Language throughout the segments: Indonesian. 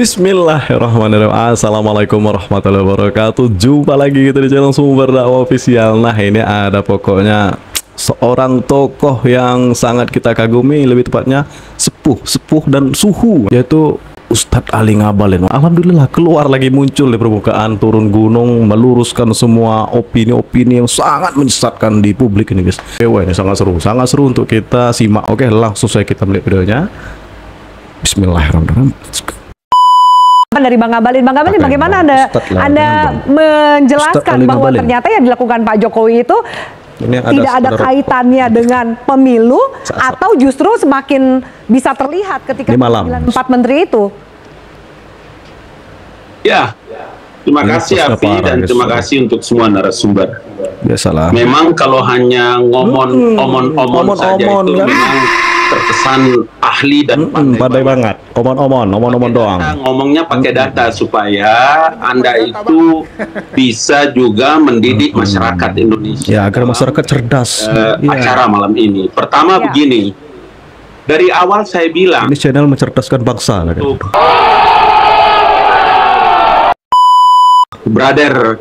Bismillahirrahmanirrahim. Assalamualaikum warahmatullahi wabarakatuh. Jumpa lagi kita di channel Sumber Dakwah Official. Nah, ini ada pokoknya seorang tokoh yang sangat kita kagumi, lebih tepatnya sepuh dan suhu, yaitu Ustadz Ali Ngabalin. Alhamdulillah keluar lagi, muncul di permukaan, turun gunung, meluruskan semua opini-opini yang sangat menyesatkan di publik ini, guys. Wah, ini sangat seru untuk kita simak. Oke, langsung saja kita melihat videonya. Bismillahirrahmanirrahim. Dari Bang Ngabalin, bagaimana Anda menjelaskan bahwa ternyata yang dilakukan Pak Jokowi itu tidak ada kaitannya dengan pemilu atau justru semakin bisa terlihat ketika 4 menteri itu? Ya, terima kasih Afi dan terima kasih untuk semua narasumber. Biasalah. Memang kalau hanya omon saja itu memang terkesan ahli dan pandai banget. Omon doang. Ngomongnya pakai data supaya Anda itu bisa juga mendidik masyarakat Indonesia. Ya, agar masyarakat cerdas. Acara malam ini. Pertama begini. Dari awal saya bilang ini channel mencerdaskan bangsa. Brother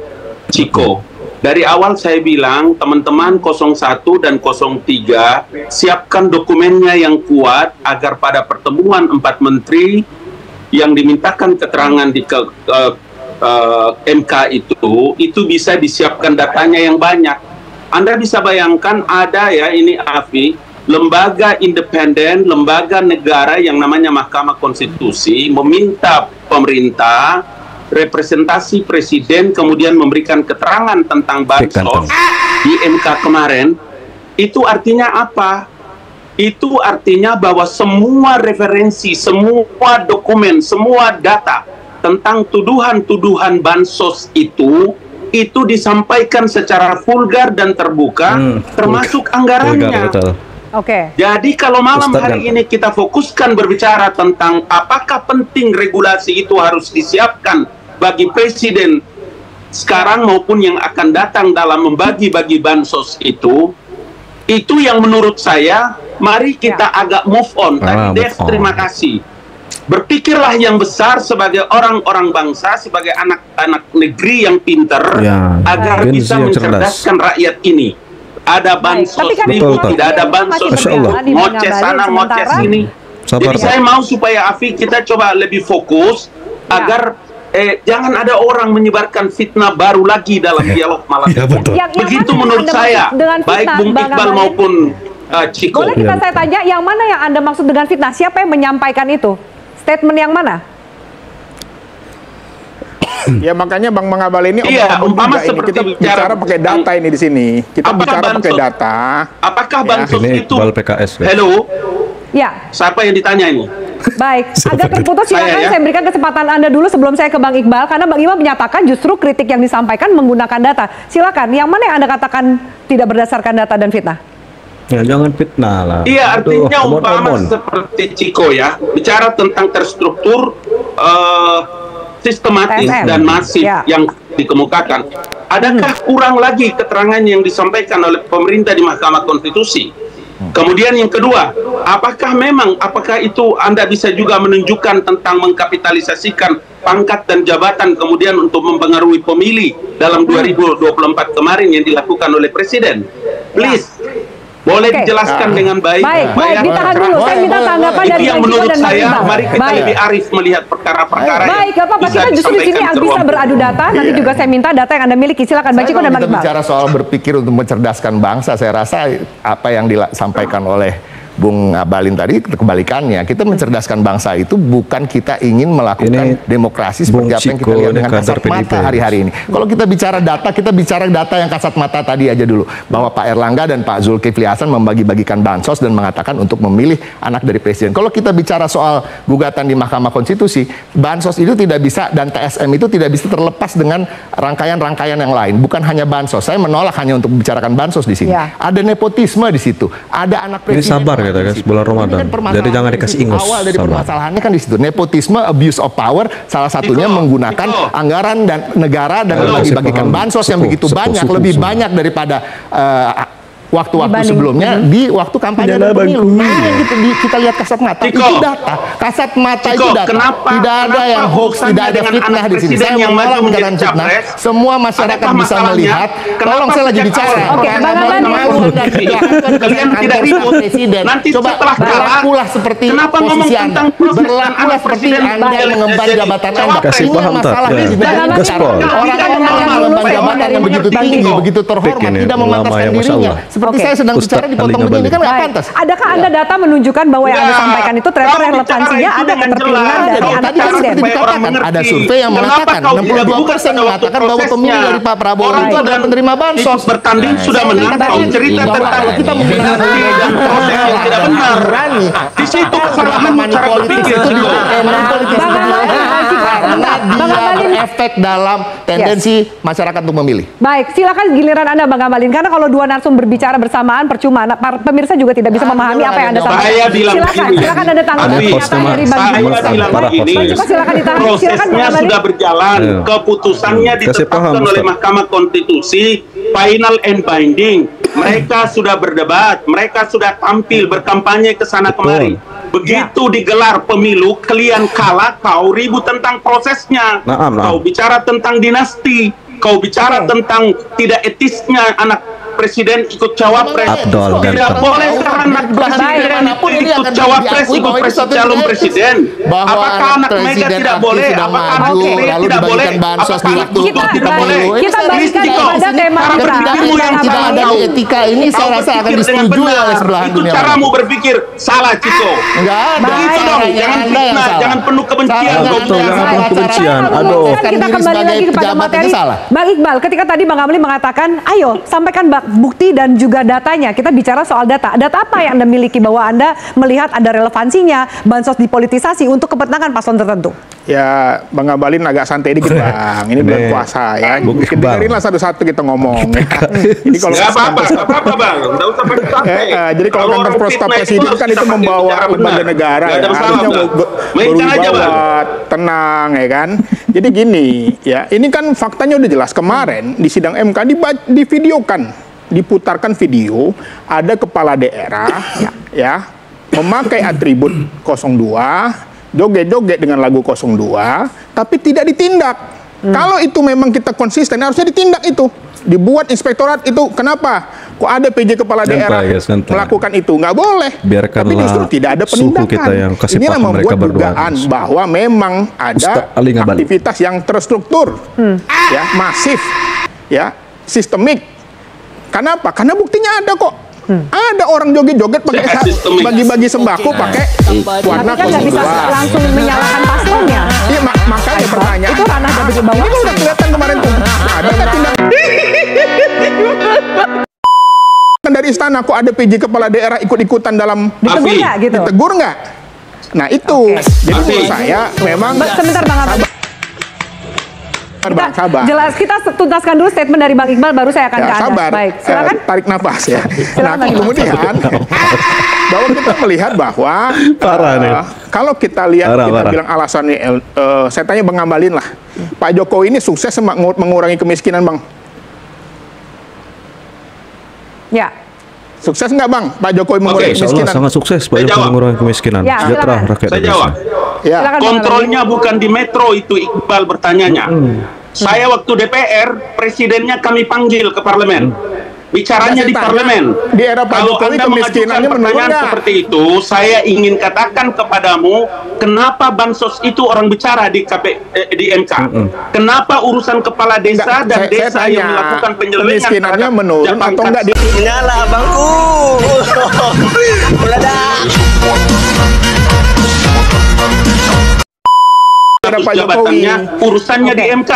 Chico, dari awal saya bilang teman-teman 01 dan 03 siapkan dokumennya yang kuat agar pada pertemuan 4 menteri yang dimintakan keterangan di MK itu bisa disiapkan datanya yang banyak. Anda bisa bayangkan ada ya ini Afi, lembaga independen, lembaga negara yang namanya Mahkamah Konstitusi meminta pemerintah, representasi presiden kemudian memberikan keterangan tentang bansos di MK kemarin. Itu artinya apa? Itu artinya bahwa semua referensi, semua dokumen, semua data tentang tuduhan-tuduhan bansos itu disampaikan secara vulgar dan terbuka, termasuk anggarannya. Oke. Jadi kalau malam hari ini kita fokuskan berbicara tentang apakah penting regulasi itu harus disiapkan bagi presiden sekarang maupun yang akan datang dalam membagi-bagi bansos itu yang menurut saya mari kita agak move on. Tadi Dev, terima kasih. Berpikirlah yang besar sebagai orang-orang bangsa, sebagai anak-anak negeri yang pintar, agar bisa mencerdaskan rakyat ini. Ada bansos, tidak ada bansos, ngoceh sana, ngoceh sini. Jadi saya mau supaya Afi kita coba lebih fokus agar jangan ada orang menyebarkan fitnah baru lagi dalam dialog malam ini. Begitu menurut saya, baik Bung Iqbal maupun Chico. Boleh saya tanya, yang mana yang Anda maksud dengan fitnah? Siapa yang menyampaikan itu? Statement yang mana? Ya makanya Bang Ngabalin ini umpama seperti kita bicara pakai data ini di sini. Kita bicara pakai data. Apakah bansos itu? PKS, Hello. Ya. Siapa yang ditanya ini? Baik, agak terputus, silakan saya berikan kesempatan Anda dulu sebelum saya ke Bang Iqbal, karena Bang Iqbal menyatakan justru kritik yang disampaikan menggunakan data. Silakan, yang mana yang Anda katakan tidak berdasarkan data dan fitnah? Ya, jangan fitnah lah. Iya, artinya umpama seperti Chico ya, bicara tentang terstruktur, sistematis dan masif yang dikemukakan. Adakah kurang lagi keterangan yang disampaikan oleh pemerintah di Mahkamah Konstitusi? Kemudian yang kedua, apakah itu Anda bisa juga menunjukkan tentang mengkapitalisasikan pangkat dan jabatan kemudian untuk mempengaruhi pemilih dalam 2024 kemarin yang dilakukan oleh Presiden? Please, boleh dijelaskan dengan baik. Baik, ditahan dulu. Saya minta tanggapan dari yang menurut saya, mari kita lebih arif melihat perkara-perkara. Baik, Bapak, kita justru di sini bisa beradu data. Nanti juga saya minta data yang Anda miliki. Silakan, Bang Chico dan Bang Iqbal. Kita bicara soal berpikir untuk mencerdaskan bangsa, saya rasa apa yang disampaikan oleh Bung Ngabalin tadi kebalikannya. Kita mencerdaskan bangsa itu bukan kita ingin melakukan demokrasi seperti apa yang kita lihat dengan kasat mata hari-hari ini. Kalau kita bicara data yang kasat mata tadi aja dulu, bahwa Pak Erlangga dan Pak Zulkifli Hasan membagi-bagikan bansos dan mengatakan untuk memilih anak dari presiden. Kalau kita bicara soal gugatan di Mahkamah Konstitusi, bansos itu tidak bisa, dan TSM itu tidak bisa terlepas dengan rangkaian-rangkaian yang lain. Bukan hanya bansos. Saya menolak hanya untuk membicarakan bansos di sini. Ada nepotisme di situ. Ada anak presiden. Ini sabar kata guys, bulan Ramadan. Jadi jangan dikasih ingus. Awal dari permasalahannya kan di situ. Nepotisme, abuse of power, salah satunya menggunakan anggaran dan negara dan membagi-bagikan bansos yang begitu banyak, lebih banyak daripada waktu-waktu sebelumnya di waktu kampanye dan pemilu. Kita lihat kasat mata, itu data. Kasat mata itu data. Tidak ada yang hoax, tidak ada fitnah di sini. Saya menolak mengenai fitnah. Semua masyarakat bisa melihat. Tolong, saya lagi bicara. Kalian tidak ribut. Nanti setelah kalah, berlakulah seperti posisi Anda. Berlakulah seperti Anda yang mengemban jabatan Anda. Ini masalah di orang-orang yang mengemban jabatan yang begitu tinggi, begitu terhormat, tidak memantaskan dirinya. Seperti saya sedang bicara di potong begini, kan nggak pantas. Adakah Anda data menunjukkan bahwa yang Anda sampaikan itu ternyata relevansinya ada keterpilihan dari anak presiden? Ada survei yang mengatakan 62% mengatakan bahwa pemilih dari Pak Prabowo itu adalah penerima bansos. Bertanding sudah menang, kau cerita tentang kita dinasti dan proses yang tidak benar. Di situ kesalahan cara berpikir itu karena dia berefek dalam tendensi masyarakat untuk memilih. Baik, silakan giliran Anda Bang Ngabalin, karena kalau dua narsum berbicara bersamaan percuma, pemirsa juga tidak bisa memahami apa yang Anda sampaikan. Silakan Anda tanggapi pernyataan dari Bang Ngabalin. Prosesnya sudah berjalan, keputusannya ditetapkan oleh Mahkamah Konstitusi, final and binding. Mereka sudah berdebat, mereka sudah tampil berkampanye ke sana kemari. Begitu digelar pemilu, kalian kalah, kau ribut tentang prosesnya. Kau bicara tentang dinasti, kau bicara tentang tidak etisnya anak presiden ikut cawapres. Tidak boleh anak presiden ikut cawapres, ikut calon presiden. Apakah anak Mega tidak boleh? Apakah anak Mega tidak boleh? Bansos di waktu tidak boleh? Kita balikan kepada tema yang tidak ada di etika ini, saya rasa akan disetujui oleh sebelah itu dunia. Caramu berpikir salah, Ciko. Enggak ada. Begitu dong, jangan fitnah, jangan penuh kebencian. Jangan kebencian. Aduh. Kita kembali lagi kepada materi. Bang Iqbal, ketika tadi Bang Ngabalin mengatakan, ayo sampaikan bukti dan juga datanya. Kita bicara soal data. Data apa yang Anda miliki bahwa Anda melihat ada relevansinya bansos dipolitisasi untuk kepentingan paslon tertentu? Ya, Bang Ngabalin agak santai dikit, Bang. Ini bulan puasa ya. Dengerinlah satu-satu kita ngomong. Jadi kalau apa, Bang. Enggak usah santai. Jadi kalau kantor staf presiden kan itu membawa lembaga negara, ya. Harusnya berwibawa, tenang, ya kan. Jadi gini, ya. Ini kan faktanya udah jelas. Kemarin di sidang MK divideokan, diputarkan video, ada kepala daerah ya memakai atribut 02, joget-joget dengan lagu 02, tapi tidak ditindak. Kalau itu memang kita konsisten, harusnya ditindak itu. Dibuat inspektorat itu. Kenapa? Kok ada PJ kepala daerah melakukan itu? Nggak boleh. Biarkanlah tapi justru tidak ada penindakan. Kita yang kasih ini paham membuat dugaan bahwa memang ada aktivitas yang terstruktur, ya, masif, ya, sistemik. Kenapa? Karena buktinya ada kok. Ada orang joget-joget pakai bagi-bagi sembako pakai warna 02. Kan nggak bisa langsung menyalahkan paslonnya. Iya, makanya pertanyaan. Itu ranah dari bawah. Ini kan udah kelihatan kemarin tuh. Ada nggak tindakan dari istana? Kok ada PJ kepala daerah ikut-ikutan dalam ditegur nggak gitu? Ditegur nggak? Nah itu. Jadi menurut saya memang. Sebentar Bang Ngabalin. Sabar. Jelas, kita tuntaskan dulu statement dari Bang Iqbal, baru saya akan ke Anda. Sabar. Baik, silakan. Tarik nafas ya. Silakan, nah, kemudian bahwa kita melihat bahwa kalau kita lihat bilang alasannya, saya tanya Bang Ngabalin lah, Pak Jokowi ini sukses mengurangi kemiskinan, Bang? Ya. Sukses nggak, Bang, Pak Jokowi mengurangi kemiskinan? Sangat sukses Pak Jokowi mengurangi kemiskinan. Sejahtera rakyat Saya jawab. Ya. Kontrolnya bukan di metro, itu Iqbal bertanyanya. Saya waktu DPR, presidennya kami panggil ke parlemen. Bicaranya di parlemen. Di era Pak Jokowi kemiskinannya menurun seperti itu, saya ingin katakan kepadamu, kenapa bansos itu orang bicara di MK? Kenapa urusan kepala desa dan desa yang melakukan penyelewengan kemiskinannya menurun atau enggak? Nyala bangku. Meledak. Pak Jokowi urusannya di MK.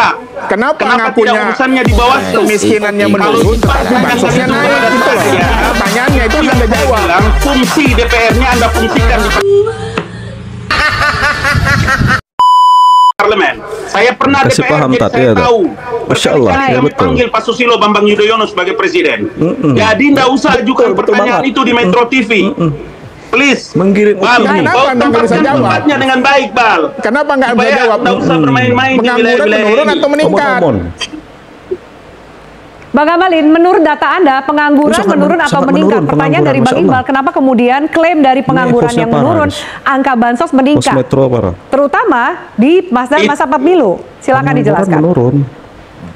Kenapa ngakunya urusannya di bawah kemiskinannya menurun tetapi bansosnya naik gitu loh ya. Pertanyaannya itu Anda jawab. Fungsi DPR-nya Anda fungsikan di parlemen. Saya pernah kasih DPR, paham jadi saya tahu. Masya Allah, ya betul. Panggil Pak Susilo Bambang Yudhoyono sebagai presiden. Jadi nggak usah ajukan pertanyaan itu di Metro TV. Please, menggiring Bal, tempatkan tempatnya dengan baik, Bal. Kenapa nggak bisa jawab? Nggak usah bermain-main di Pengangguran menurun atau meningkat? Bang Ngabalin, menurut data Anda pengangguran menurun atau meningkat? Pertanyaan dari Bang Iqbal, kenapa kemudian klaim dari pengangguran yang menurun, angka bansos meningkat? Terutama di masa pemilu. Silakan dijelaskan. Menurun.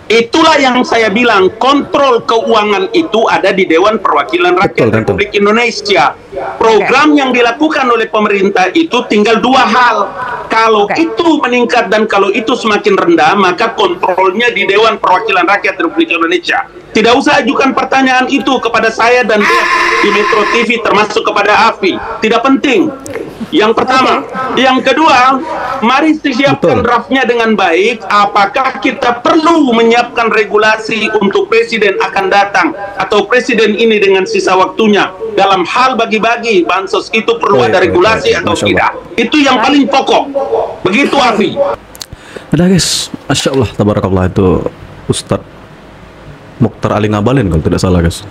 Itulah yang saya bilang, kontrol keuangan itu ada di Dewan Perwakilan Rakyat Republik Indonesia. Program yang dilakukan oleh pemerintah itu tinggal dua hal. Kalau itu meningkat dan kalau itu semakin rendah, maka kontrolnya di Dewan Perwakilan Rakyat Republik Indonesia. Tidak usah ajukan pertanyaan itu kepada saya dan di Metro TV, termasuk kepada Afi. Tidak penting. Yang pertama. Yang kedua, mari siapkan draftnya dengan baik. Apakah kita perlu menyiapkan regulasi untuk presiden akan datang atau presiden ini dengan sisa waktunya dalam hal bagi-bagi bansos itu perlu ada regulasi atau tidak? Itu yang paling pokok. Begitu, Afi. Udah guys, Masya Allah, tabarakallah, itu Ustadz Mokhtar Ali Ngabalin kalau tidak salah guys.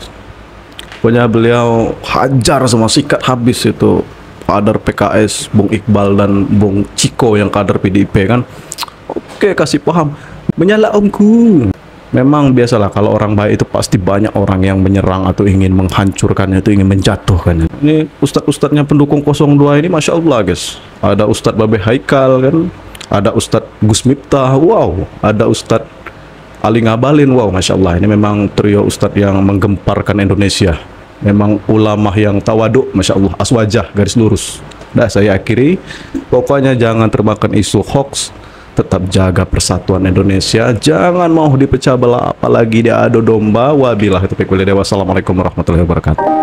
Pokoknya beliau hajar semua, sikat habis itu kader PKS, Bung Iqbal dan Bung Ciko yang kader PDIP kan. Oke, kasih paham. Menyala omku. Memang biasalah kalau orang baik itu pasti banyak orang yang menyerang atau ingin menghancurkannya, itu ingin menjatuhkannya. Ini ustadz-ustadznya pendukung 02 ini Masya Allah guys. Ada Ustadz Babe Haikal kan, ada Ustadz Gus Miftah, wow, ada Ustadz Ali Ngabalin, wow, Masya Allah. Ini memang trio ustadz yang menggemparkan Indonesia. Memang ulama yang tawaduk, Masya Allah, aswajah, garis lurus. Dah saya akhiri, pokoknya jangan termakan isu hoax, tetap jaga persatuan Indonesia, jangan mau dipecah belah, apalagi diadu domba. Wabillahi taufiq wal hidayah. Wassalamualaikum warahmatullahi wabarakatuh.